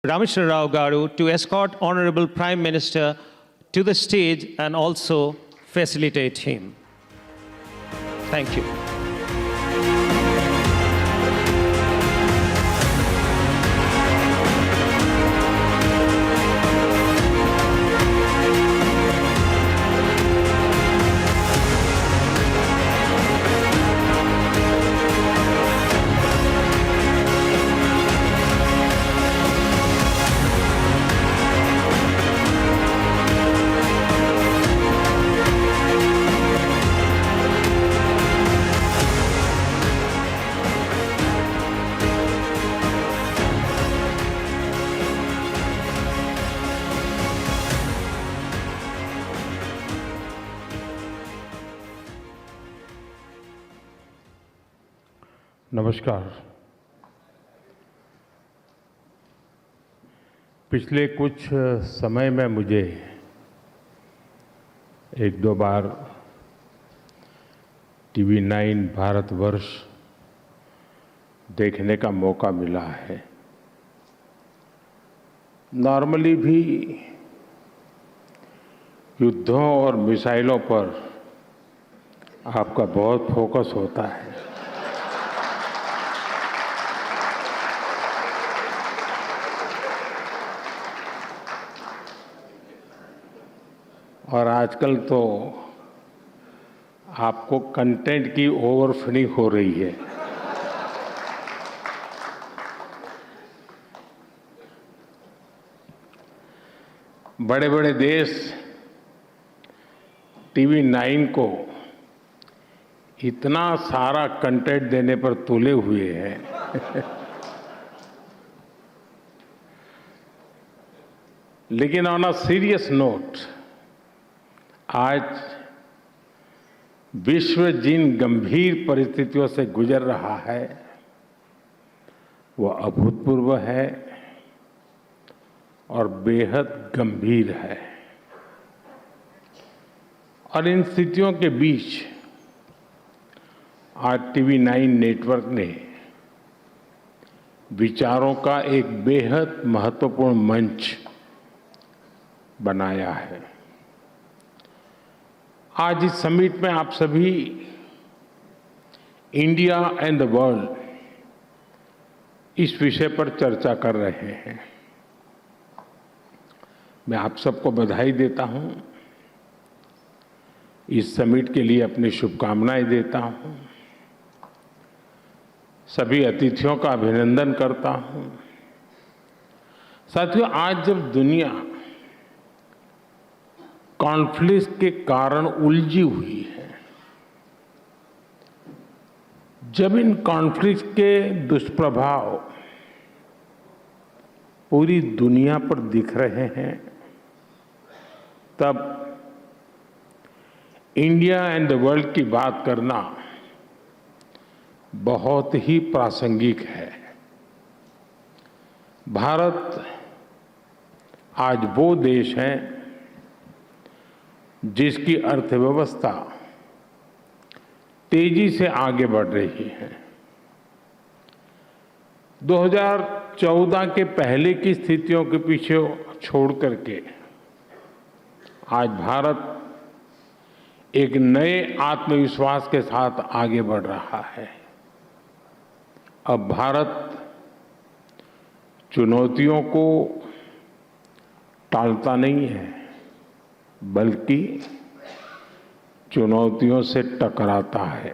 Rameshwar Rao Garu to escort Honorable Prime Minister to the stage and also facilitate him. Thank you. नमस्कार। पिछले कुछ समय में मुझे एक दो बार टीवी 9 भारतवर्ष देखने का मौका मिला है। नॉर्मली भी युद्धों और मिसाइलों पर आपका बहुत फोकस होता है, और आजकल तो आपको कंटेंट की ओवरफीडिंग हो रही है। बड़े बड़े देश टीवी 9 को इतना सारा कंटेंट देने पर तुले हुए हैं लेकिन ऑन अ सीरियस नोट, आज विश्व जिन गंभीर परिस्थितियों से गुजर रहा है वो अभूतपूर्व है और बेहद गंभीर है। और इन स्थितियों के बीच आज टीवी 9 नेटवर्क ने विचारों का एक बेहद महत्वपूर्ण मंच बनाया है। आज इस समिट में आप सभी इंडिया एंड द वर्ल्ड इस विषय पर चर्चा कर रहे हैं। मैं आप सबको बधाई देता हूं, इस समिट के लिए अपनी शुभकामनाएं देता हूं, सभी अतिथियों का अभिनंदन करता हूं। साथियों, आज जब दुनिया कॉन्फ्लिक्ट के कारण उलझी हुई है, जब इन कॉन्फ्लिक्ट के दुष्प्रभाव पूरी दुनिया पर दिख रहे हैं, तब इंडिया एंड द वर्ल्ड की बात करना बहुत ही प्रासंगिक है। भारत आज वो देश है जिसकी अर्थव्यवस्था तेजी से आगे बढ़ रही है। 2014 के पहले की स्थितियों के पीछे छोड़ करके आज भारत एक नए आत्मविश्वास के साथ आगे बढ़ रहा है। अब भारत चुनौतियों को टालता नहीं है, बल्कि चुनौतियों से टकराता है।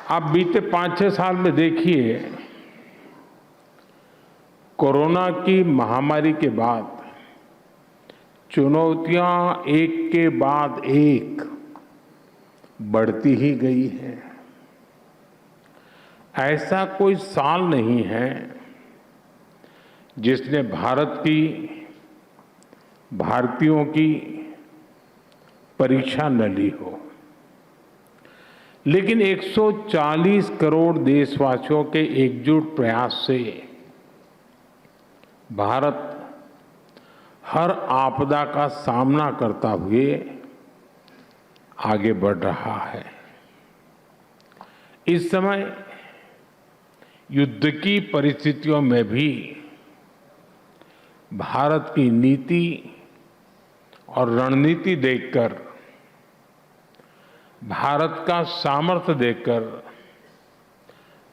आप बीते 5-6 साल में देखिए, कोरोना की महामारी के बाद चुनौतियां एक के बाद एक बढ़ती ही गई है। ऐसा कोई साल नहीं है जिसने भारत की, भारतीयों की परीक्षा न ली हो। लेकिन 140 करोड़ देशवासियों के एकजुट प्रयास से भारत हर आपदा का सामना करता हुए आगे बढ़ रहा है। इस समय युद्ध की परिस्थितियों में भी भारत की नीति और रणनीति देखकर, भारत का सामर्थ्य देखकर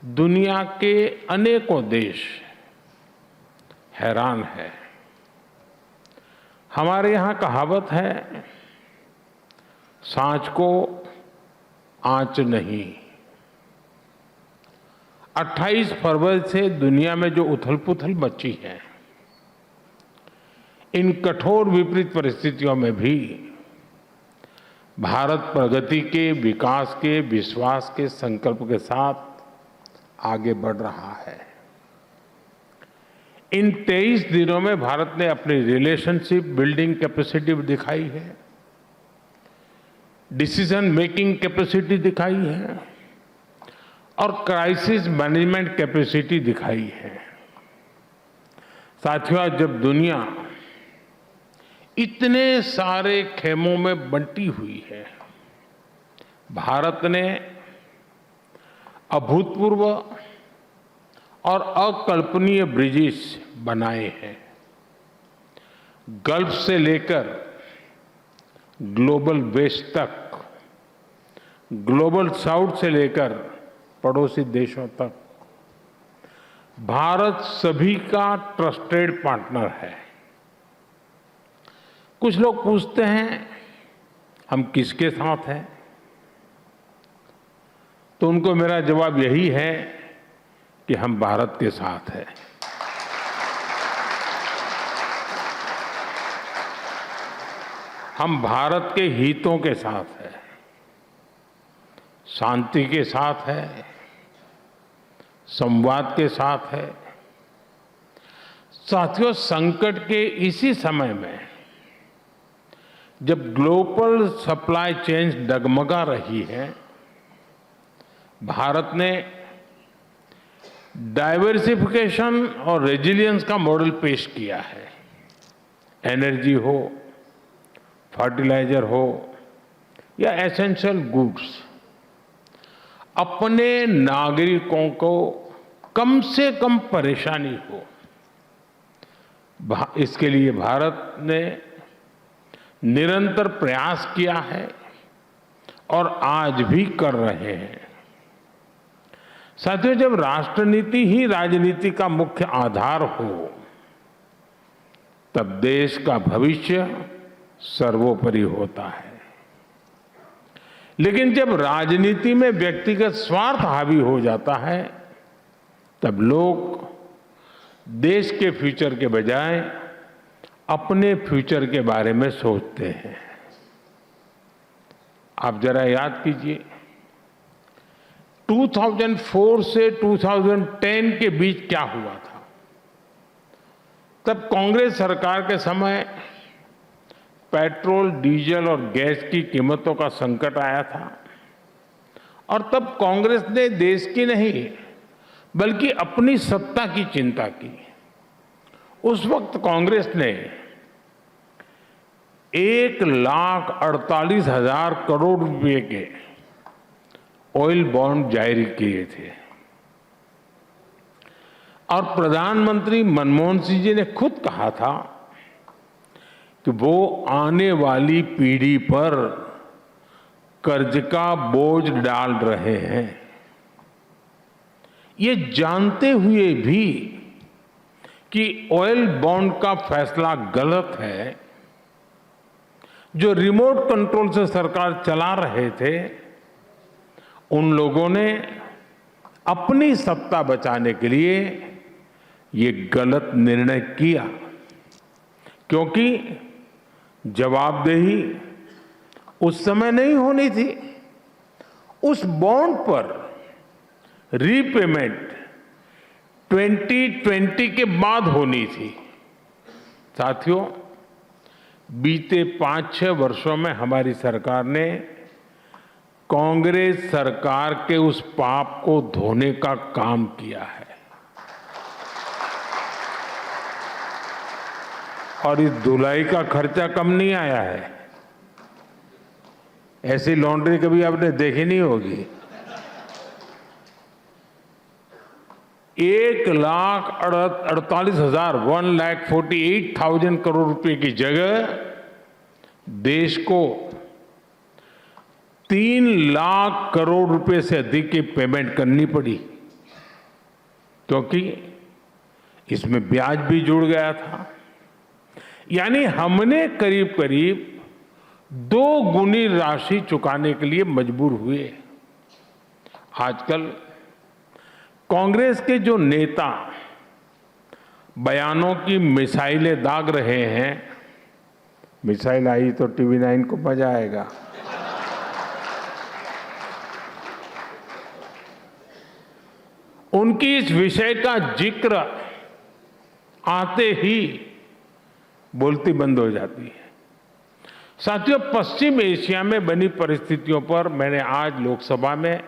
दुनिया के अनेकों देश हैरान है। हमारे यहाँ कहावत है, सांच को आंच नहीं। 28 फरवरी से दुनिया में जो उथल-पुथल मची है, इन कठोर विपरीत परिस्थितियों में भी भारत प्रगति के, विकास के, विश्वास के संकल्प के साथ आगे बढ़ रहा है। इन 23 दिनों में भारत ने अपनी रिलेशनशिप बिल्डिंग कैपेसिटी दिखाई है, डिसीजन मेकिंग कैपेसिटी दिखाई है और क्राइसिस मैनेजमेंट कैपेसिटी दिखाई है। साथियों, जब दुनिया इतने सारे खेमों में बंटी हुई है, भारत ने अभूतपूर्व और अकल्पनीय ब्रिजेस बनाए हैं। गल्फ से लेकर ग्लोबल वेस्ट तक, ग्लोबल साउथ से लेकर पड़ोसी देशों तक भारत सभी का ट्रस्टेड पार्टनर है। कुछ लोग पूछते हैं, हम किसके साथ हैं? तो उनको मेरा जवाब यही है कि हम भारत के साथ हैं। हम भारत के हितों के साथ हैं, शांति के साथ है, संवाद के साथ है। साथियों, संकट के इसी समय में जब ग्लोबल सप्लाई चेन डगमगा रही है, भारत ने डाइवर्सिफिकेशन और रेजिलियंस का मॉडल पेश किया है। एनर्जी हो, फर्टिलाइजर हो या एसेंशियल गुड्स, अपने नागरिकों को कम से कम परेशानी हो, इसके लिए भारत ने निरंतर प्रयास किया है और आज भी कर रहे हैं। साथियों, जब राष्ट्रनीति ही राजनीति का मुख्य आधार हो, तब देश का भविष्य सर्वोपरि होता है। लेकिन जब राजनीति में व्यक्तिगत स्वार्थ हावी हो जाता है, तब लोग देश के फ्यूचर के बजाय अपने फ्यूचर के बारे में सोचते हैं। आप जरा याद कीजिए, 2004 से 2010 के बीच क्या हुआ था। तब कांग्रेस सरकार के समय पेट्रोल, डीजल और गैस की कीमतों का संकट आया था और तब कांग्रेस ने देश की नहीं बल्कि अपनी सत्ता की चिंता की। उस वक्त कांग्रेस ने 1,48,000 करोड़ रुपए के ऑयल बॉन्ड जारी किए थे और प्रधानमंत्री मनमोहन सिंह जी ने खुद कहा था कि वो आने वाली पीढ़ी पर कर्ज का बोझ डाल रहे हैं। ये जानते हुए भी कि ऑयल बॉन्ड का फैसला गलत है, जो रिमोट कंट्रोल से सरकार चला रहे थे, उन लोगों ने अपनी सत्ता बचाने के लिए ये गलत निर्णय किया, क्योंकि जवाबदेही उस समय नहीं होनी थी। उस बॉन्ड पर रीपेमेंट 2020 के बाद होनी थी। साथियों, बीते 5-6 वर्षों में हमारी सरकार ने कांग्रेस सरकार के उस पाप को धोने का काम किया है और इस धुलाई का खर्चा कम नहीं आया है। ऐसी लॉन्ड्री कभी आपने देखी नहीं होगी। 1,48,000 1,48,000 करोड़ रुपए की जगह देश को 3 लाख करोड़ रुपए से अधिक की पेमेंट करनी पड़ी, क्योंकि इसमें ब्याज भी जुड़ गया था। यानी हमने करीब करीब 2 गुनी राशि चुकाने के लिए मजबूर हुए। आजकल कांग्रेस के जो नेता बयानों की मिसाइलें दाग रहे हैं, मिसाइल आई तो टीवी 9 को मजा आएगा। उनकी इस विषय का जिक्र आते ही बोलती बंद हो जाती है। साथियों, पश्चिम एशिया में बनी परिस्थितियों पर मैंने आज लोकसभा में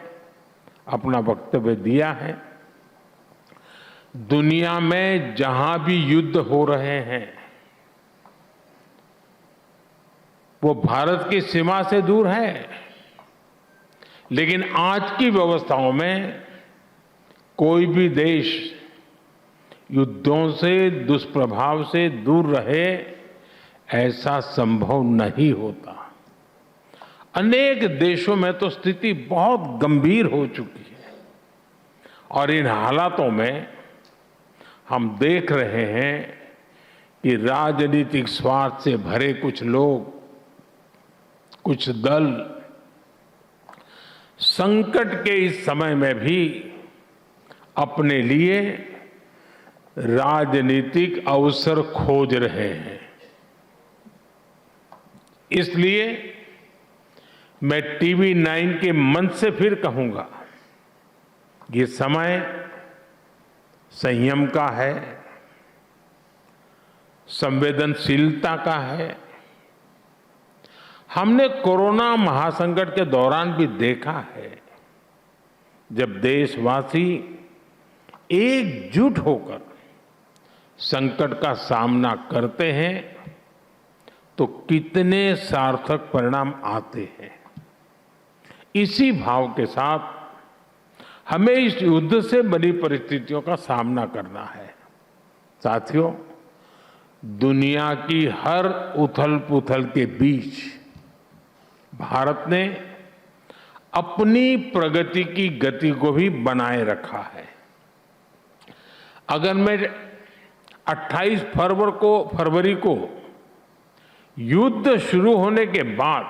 अपना वक्तव्य दिया है। दुनिया में जहां भी युद्ध हो रहे हैं वो भारत की सीमा से दूर है, लेकिन आज की व्यवस्थाओं में कोई भी देश युद्धों से, दुष्प्रभाव से दूर रहे, ऐसा संभव नहीं होता। अनेक देशों में तो स्थिति बहुत गंभीर हो चुकी है और इन हालातों में हम देख रहे हैं कि राजनीतिक स्वार्थ से भरे कुछ लोग, कुछ दल संकट के इस समय में भी अपने लिए राजनीतिक अवसर खोज रहे हैं। इसलिए मैं टीवी 9 के मंच से फिर कहूंगा, ये समय संयम का है, संवेदनशीलता का है। हमने कोरोना महासंकट के दौरान भी देखा है, जब देशवासी एकजुट होकर संकट का सामना करते हैं तो कितने सार्थक परिणाम आते हैं। इसी भाव के साथ हमें इस युद्ध से बनी परिस्थितियों का सामना करना है। साथियों, दुनिया की हर उथल-पुथल के बीच भारत ने अपनी प्रगति की गति को भी बनाए रखा है। अगर मैं 28 फरवरी को युद्ध शुरू होने के बाद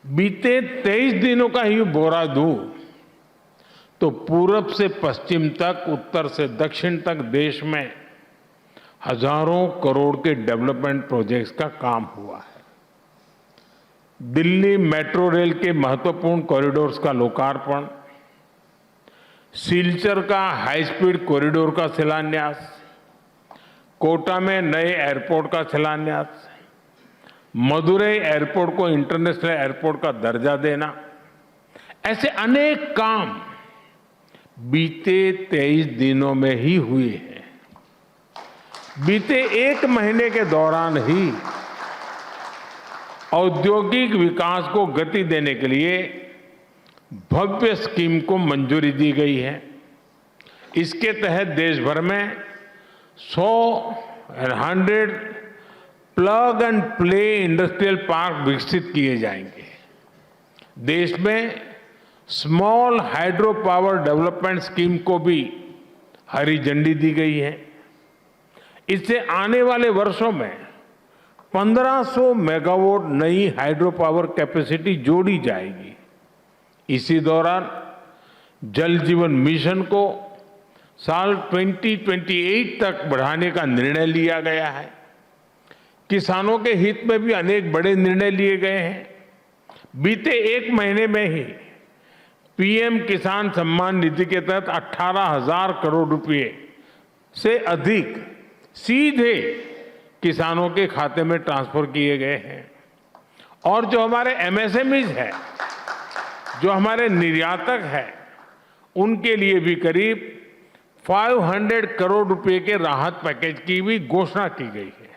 बीते 23 दिनों का ही ब्यौरा दूं तो पूरब से पश्चिम तक, उत्तर से दक्षिण तक देश में हजारों करोड़ के डेवलपमेंट प्रोजेक्ट्स का काम हुआ है। दिल्ली मेट्रो रेल के महत्वपूर्ण कॉरिडोर्स का लोकार्पण, सिलचर का हाई स्पीड कॉरिडोर का शिलान्यास, कोटा में नए एयरपोर्ट का शिलान्यास, मदुरई एयरपोर्ट को इंटरनेशनल एयरपोर्ट का दर्जा देना, ऐसे अनेक काम बीते 23 दिनों में ही हुए हैं। बीते 1 महीने के दौरान ही औद्योगिक विकास को गति देने के लिए भव्य स्कीम को मंजूरी दी गई है। इसके तहत देश भर में 100 plug and play industrial park विकसित किए जाएंगे। देश में small hydro power development scheme को भी हरी झंडी दी गई है। इससे आने वाले वर्षों में 1500 मेगावाट नई हाइड्रो पावर कैपेसिटी जोड़ी जाएगी। इसी दौरान जल जीवन मिशन को साल 2028 तक बढ़ाने का निर्णय लिया गया है। किसानों के हित में भी अनेक बड़े निर्णय लिए गए हैं। बीते 1 महीने में ही पीएम किसान सम्मान निधि के तहत 18,000 करोड़ रुपए से अधिक सीधे किसानों के खाते में ट्रांसफर किए गए हैं। और जो हमारे एमएसएमईज है, जो हमारे निर्यातक हैं, उनके लिए भी करीब 500 करोड़ रुपए के राहत पैकेज की भी घोषणा की गई है।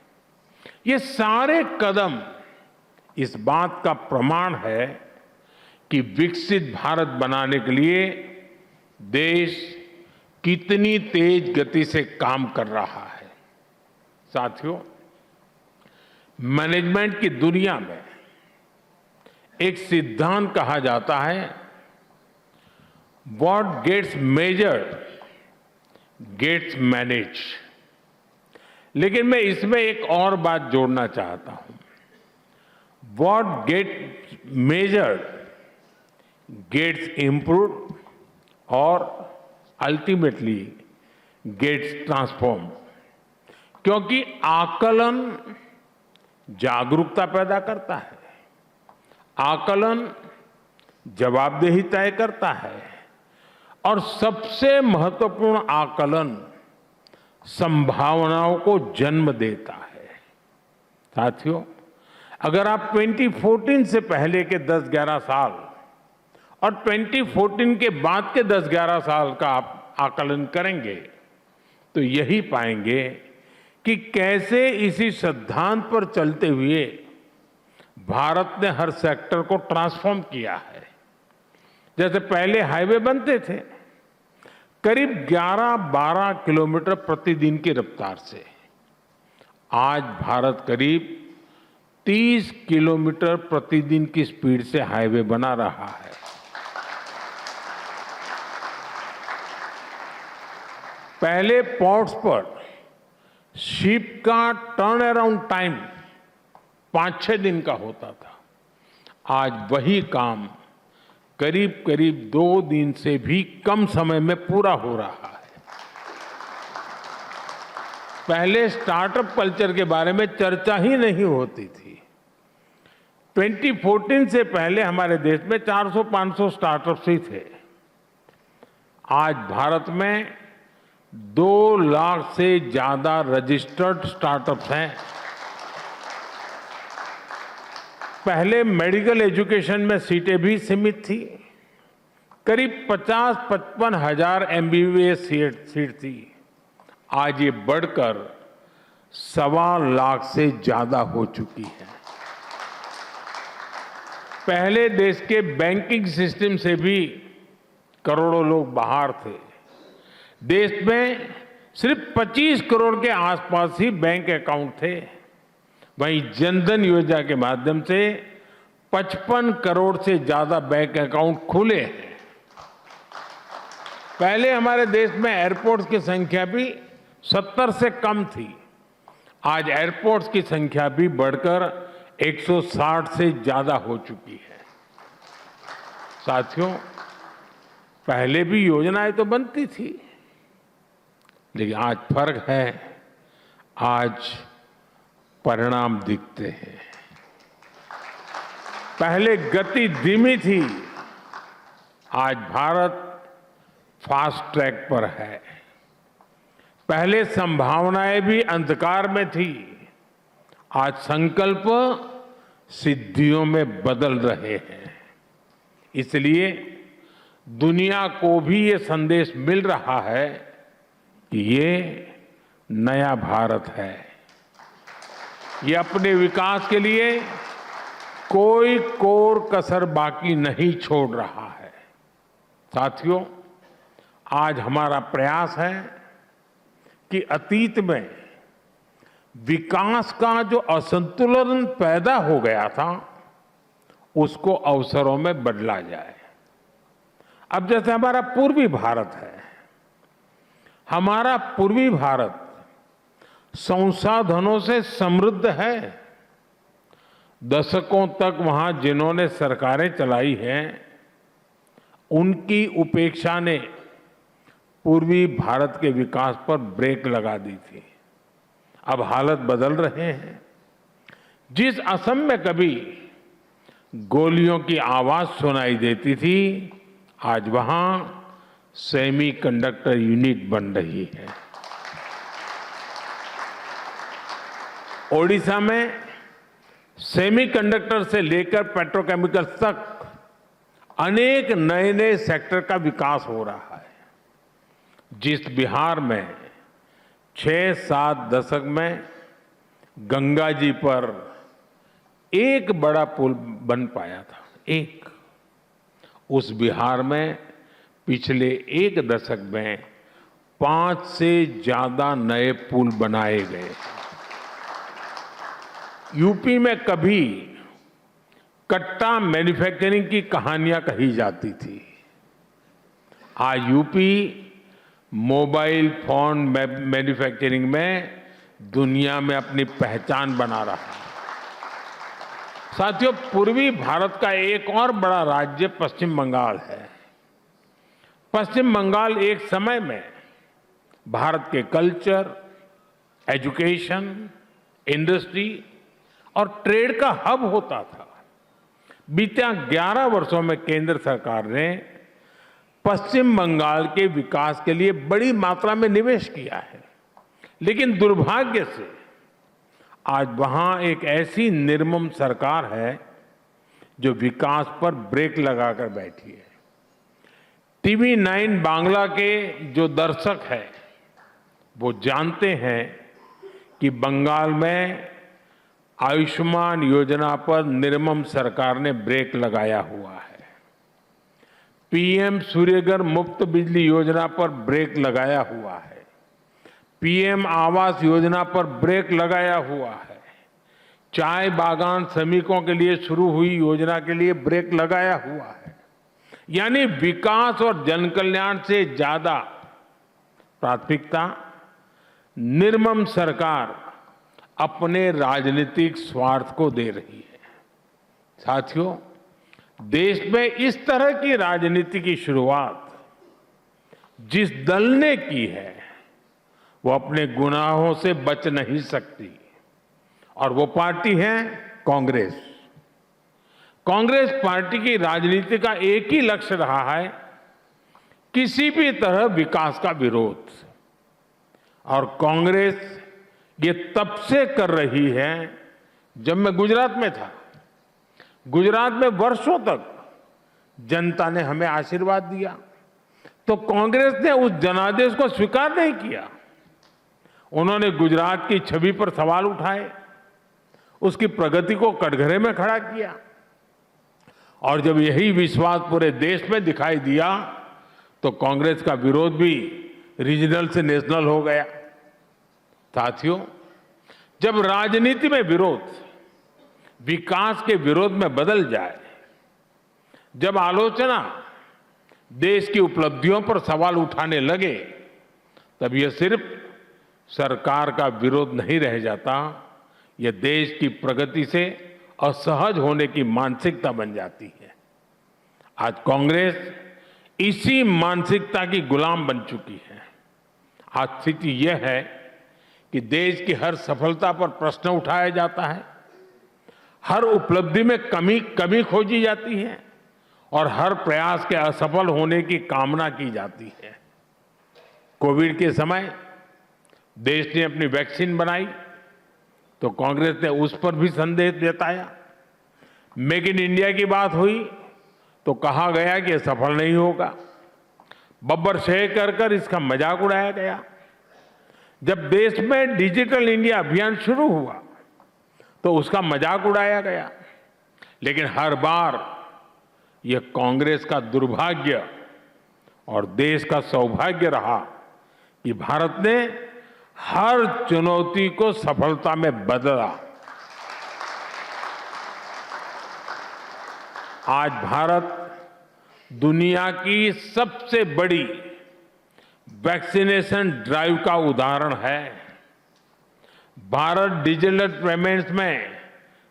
ये सारे कदम इस बात का प्रमाण है कि विकसित भारत बनाने के लिए देश कितनी तेज गति से काम कर रहा है। साथियों, मैनेजमेंट की दुनिया में एक सिद्धांत कहा जाता है, what gets measured gets manage. लेकिन मैं इसमें एक और बात जोड़ना चाहता हूं, what gets measured gets improved और अल्टीमेटली गेट्स ट्रांसफॉर्म। क्योंकि आकलन जागरूकता पैदा करता है, आकलन जवाबदेही तय करता है और सबसे महत्वपूर्ण आकलन संभावनाओं को जन्म देता है। साथियों, अगर आप 2014 से पहले के 10-11 साल और 2014 के बाद के 10-11 साल का आप आकलन करेंगे तो यही पाएंगे कि कैसे इसी सिद्धांत पर चलते हुए भारत ने हर सेक्टर को ट्रांसफॉर्म किया है। जैसे पहले हाईवे बनते थे करीब 11-12 किलोमीटर प्रतिदिन की रफ्तार से, आज भारत करीब 30 किलोमीटर प्रतिदिन की स्पीड से हाईवे बना रहा है। पहले पोर्ट्स पर शिप का टर्न अराउंड टाइम 5-6 दिन का होता था, आज वही काम करीब करीब 2 दिन से भी कम समय में पूरा हो रहा है। पहले स्टार्टअप कल्चर के बारे में चर्चा ही नहीं होती थी। 2014 से पहले हमारे देश में 400-500 स्टार्टअप्स ही थे। आज भारत में 2 लाख से ज्यादा रजिस्टर्ड स्टार्टअप्स हैं। पहले मेडिकल एजुकेशन में सीटें भी सीमित थी, करीब 50-55 हजार MBBS सीट थी, आज ये बढ़कर 1.25 लाख से ज्यादा हो चुकी है। पहले देश के बैंकिंग सिस्टम से भी करोड़ों लोग बाहर थे। देश में सिर्फ 25 करोड़ के आसपास ही बैंक अकाउंट थे, वहीं जनधन योजना के माध्यम से 55 करोड़ से ज्यादा बैंक अकाउंट खुले हैं। पहले हमारे देश में एयरपोर्ट्स की संख्या भी 70 से कम थी, आज एयरपोर्ट्स की संख्या भी बढ़कर 160 से ज्यादा हो चुकी है। साथियों, पहले भी योजनाएं तो बनती थी, लेकिन आज फर्क है, आज परिणाम दिखते हैं। पहले गति धीमी थी, आज भारत फास्ट ट्रैक पर है। पहले संभावनाएं भी अंधकार में थी, आज संकल्प सिद्धियों में बदल रहे हैं। इसलिए दुनिया को भी ये संदेश मिल रहा है कि ये नया भारत है, ये अपने विकास के लिए कोई कोर कसर बाकी नहीं छोड़ रहा है। साथियों, आज हमारा प्रयास है कि अतीत में विकास का जो असंतुलन पैदा हो गया था उसको अवसरों में बदला जाए। अब जैसे हमारा पूर्वी भारत है, हमारा पूर्वी भारत संसाधनों से समृद्ध है। दशकों तक वहां जिन्होंने सरकारें चलाई हैं, उनकी उपेक्षा ने पूर्वी भारत के विकास पर ब्रेक लगा दी थी। अब हालत बदल रहे हैं। जिस असम में कभी गोलियों की आवाज सुनाई देती थी, आज वहां सेमीकंडक्टर यूनिट बन रही है। ओडिशा में सेमीकंडक्टर से लेकर पेट्रोकेमिकल्स तक अनेक नए नए सेक्टर का विकास हो रहा है। जिस बिहार में 6-7 दशक में गंगा जी पर एक बड़ा पुल बन पाया था, उस बिहार में पिछले 1 दशक में 5 से ज्यादा नए पुल बनाए गए। यूपी में कभी कट्टा मैन्युफैक्चरिंग की कहानियां कही जाती थी। आज यूपी मोबाइल फोन मैन्युफैक्चरिंग में दुनिया में अपनी पहचान बना रहा है। साथियों, पूर्वी भारत का एक और बड़ा राज्य पश्चिम बंगाल है। पश्चिम बंगाल एक समय में भारत के कल्चर, एजुकेशन, इंडस्ट्री और ट्रेड का हब होता था। बीते 11 वर्षों में केंद्र सरकार ने पश्चिम बंगाल के विकास के लिए बड़ी मात्रा में निवेश किया है, लेकिन दुर्भाग्य से आज वहां एक ऐसी निर्मम सरकार है जो विकास पर ब्रेक लगाकर बैठी है। टीवी 9 बांग्ला के जो दर्शक हैं वो जानते हैं कि बंगाल में आयुष्मान योजना पर निर्मम सरकार ने ब्रेक लगाया हुआ है। पीएम सूर्यघर मुफ्त बिजली योजना पर ब्रेक लगाया हुआ है। पीएम आवास योजना पर ब्रेक लगाया हुआ है। चाय बागान श्रमिकों के लिए शुरू हुई योजना के लिए ब्रेक लगाया हुआ है। यानी विकास और जन कल्याण से ज्यादा प्राथमिकता निर्मम सरकार अपने राजनीतिक स्वार्थ को दे रही है। साथियों, देश में इस तरह की राजनीति की शुरुआत जिस दल ने की है वो अपने गुनाहों से बच नहीं सकती, और वो पार्टी है कांग्रेस। कांग्रेस पार्टी की राजनीति का एक ही लक्ष्य रहा है, किसी भी तरह विकास का विरोध। और कांग्रेस ये तब से कर रही है जब मैं गुजरात में था। गुजरात में वर्षों तक जनता ने हमें आशीर्वाद दिया, तो कांग्रेस ने उस जनादेश को स्वीकार नहीं किया। उन्होंने गुजरात की छवि पर सवाल उठाए, उसकी प्रगति को कटघरे में खड़ा किया, और जब यही विश्वास पूरे देश में दिखाई दिया तो कांग्रेस का विरोध भी रीजनल से नेशनल हो गया। साथियों, जब राजनीति में विरोध विकास के विरोध में बदल जाए, जब आलोचना देश की उपलब्धियों पर सवाल उठाने लगे, तब यह सिर्फ सरकार का विरोध नहीं रह जाता, यह देश की प्रगति से असहज होने की मानसिकता बन जाती है। आज कांग्रेस इसी मानसिकता की गुलाम बन चुकी है। आज स्थिति यह है कि देश की हर सफलता पर प्रश्न उठाया जाता है, हर उपलब्धि में कमी खोजी जाती है, और हर प्रयास के असफल होने की कामना की जाती है। कोविड के समय देश ने अपनी वैक्सीन बनाई तो कांग्रेस ने उस पर भी संदेह जताया। मेक इन इंडिया की बात हुई तो कहा गया कि यह सफल नहीं होगा। बब्बर शेख कर इसका मजाक उड़ाया गया। जब देश में डिजिटल इंडिया अभियान शुरू हुआ तो उसका मजाक उड़ाया गया। लेकिन हर बार यह कांग्रेस का दुर्भाग्य और देश का सौभाग्य रहा कि भारत ने हर चुनौती को सफलता में बदला। आज भारत दुनिया की सबसे बड़ी वैक्सीनेशन ड्राइव का उदाहरण है। भारत डिजिटल पेमेंट्स में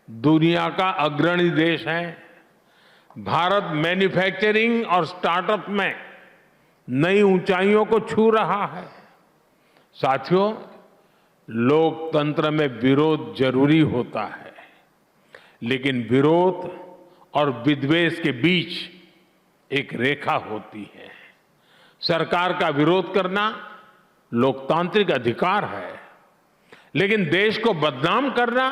दुनिया का अग्रणी देश है। भारत मैन्युफैक्चरिंग और स्टार्टअप में नई ऊंचाइयों को छू रहा है। साथियों, लोकतंत्र में विरोध जरूरी होता है, लेकिन विरोध और विद्वेष के बीच एक रेखा होती है। सरकार का विरोध करना लोकतांत्रिक अधिकार है, लेकिन देश को बदनाम करना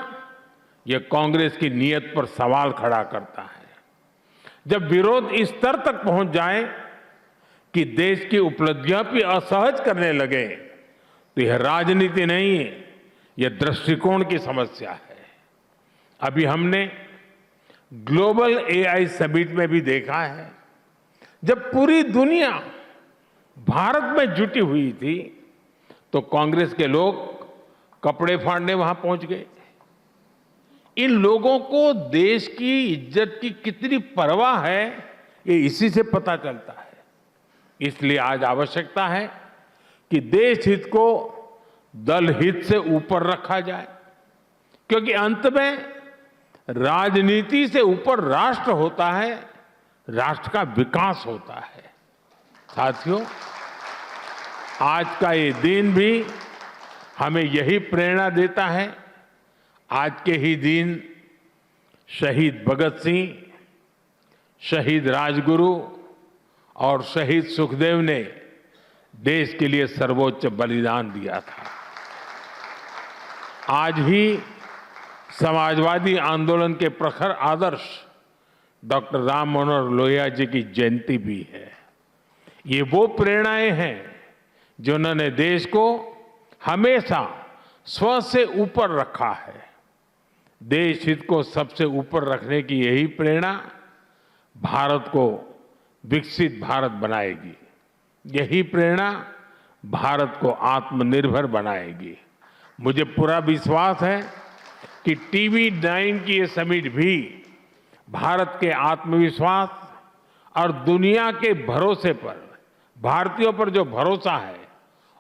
यह कांग्रेस की नीयत पर सवाल खड़ा करता है। जब विरोध इस स्तर तक पहुंच जाए कि देश की उपलब्धियां भी असहज करने लगे, तो यह राजनीति नहीं है, यह दृष्टिकोण की समस्या है। अभी हमने ग्लोबल एआई समिट में भी देखा है, जब पूरी दुनिया भारत में जुटी हुई थी तो कांग्रेस के लोग कपड़े फाड़ने वहां पहुंच गए। इन लोगों को देश की इज्जत की कितनी परवाह है ये इसी से पता चलता है। इसलिए आज आवश्यकता है कि देश हित को दल हित से ऊपर रखा जाए, क्योंकि अंत में राजनीति से ऊपर राष्ट्र होता है, राष्ट्र का विकास होता है। साथियों, आज का ये दिन भी हमें यही प्रेरणा देता है। आज के ही दिन शहीद भगत सिंह, शहीद राजगुरु और शहीद सुखदेव ने देश के लिए सर्वोच्च बलिदान दिया था। आज ही समाजवादी आंदोलन के प्रखर आदर्श डॉक्टर राम मनोहर लोहिया जी की जयंती भी है। ये वो प्रेरणाएं हैं जिन्होंने देश को हमेशा स्व से ऊपर रखा है। देश हित को सबसे ऊपर रखने की यही प्रेरणा भारत को विकसित भारत बनाएगी। यही प्रेरणा भारत को आत्मनिर्भर बनाएगी। मुझे पूरा विश्वास है कि TV9 की ये समिट भी भारत के आत्मविश्वास और दुनिया के भरोसे पर, भारतीयों पर जो भरोसा है,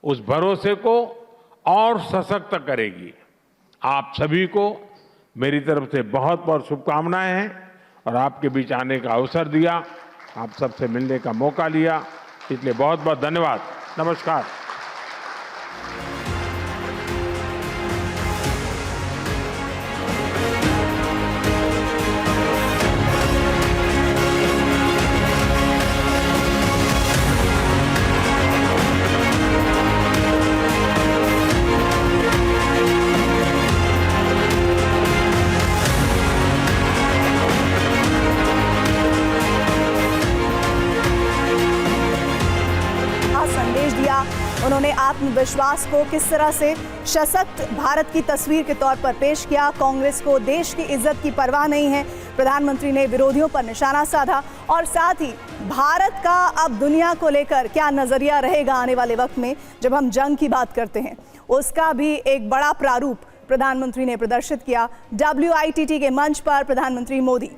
उस भरोसे को और सशक्त करेगी। आप सभी को मेरी तरफ से बहुत बहुत शुभकामनाएं हैं और आपके बीच आने का अवसर दिया, आप सबसे मिलने का मौका लिया, इसलिए बहुत बहुत धन्यवाद। नमस्कार। उन्होंने आत्मविश्वास को किस तरह से सशक्त भारत की तस्वीर के तौर पर पेश किया। कांग्रेस को देश की इज्जत की परवाह नहीं है। प्रधानमंत्री ने विरोधियों पर निशाना साधा और साथ ही भारत का अब दुनिया को लेकर क्या नजरिया रहेगा आने वाले वक्त में, जब हम जंग की बात करते हैं, उसका भी एक बड़ा प्रारूप प्रधानमंत्री ने प्रदर्शित किया। WITT के मंच पर प्रधानमंत्री मोदी